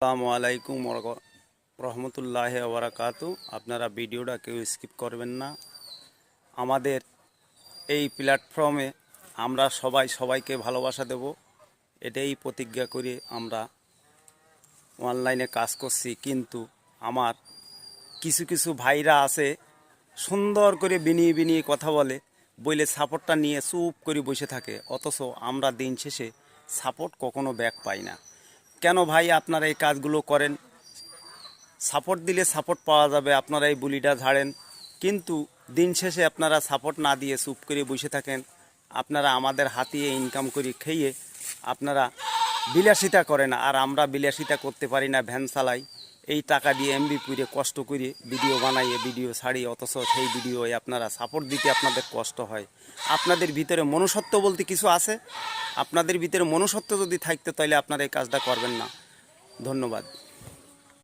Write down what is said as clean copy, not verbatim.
আসসালামু আলাইকুম রহমতুল্লাহি ওয়া বারাকাতু। আপনারা ভিডিওটা কেউ স্কিপ করবেন না। আমাদের এই প্ল্যাটফর্মে আমরা সবাইকে ভালোবাসা দেব, এটাই প্রতিজ্ঞা করে আমরা অনলাইনে কাজ করছি। কিন্তু আমার কিছু ভাইরা আছে, সুন্দর করে বিনিয়ে কথা বলে সাপোর্টটা নিয়ে চুপ করে বসে থাকে, অথচ আমরা দিন শেষে সাপোর্ট কখনো ব্যাক পাই না। কেন ভাই আপনারা এই কাজগুলো করেন? সাপোর্ট দিলে সাপোর্ট পাওয়া যাবে, আপনারা এই বুলিটা ঝাড়েন, কিন্তু দিন শেষে আপনারা সাপোর্ট না দিয়ে চুপ করে বসে থাকেন। আপনারা আমাদের হাতিয়ে ইনকাম করে খেয়ে আপনারা বিলাসিতা করেন, আর আমরা বিলাসিতা করতে পারি না, ভ্যান চালাই, এই টাকা দিয়ে এমবি পুরে কষ্ট করে ভিডিও বানাইয়ে ভিডিও ছাড়ি, অথচ সেই ভিডিওয়ে আপনারা সাপোর্ট দিতে আপনাদের কষ্ট হয়। আপনাদের ভিতরে মনুষ্যত্ব বলতে কিছু আছে? আপনাদের ভিতরে মনুষ্যত্ব যদি থাকতো তাহলে আপনারা এই কাজটা করবেন না। ধন্যবাদ।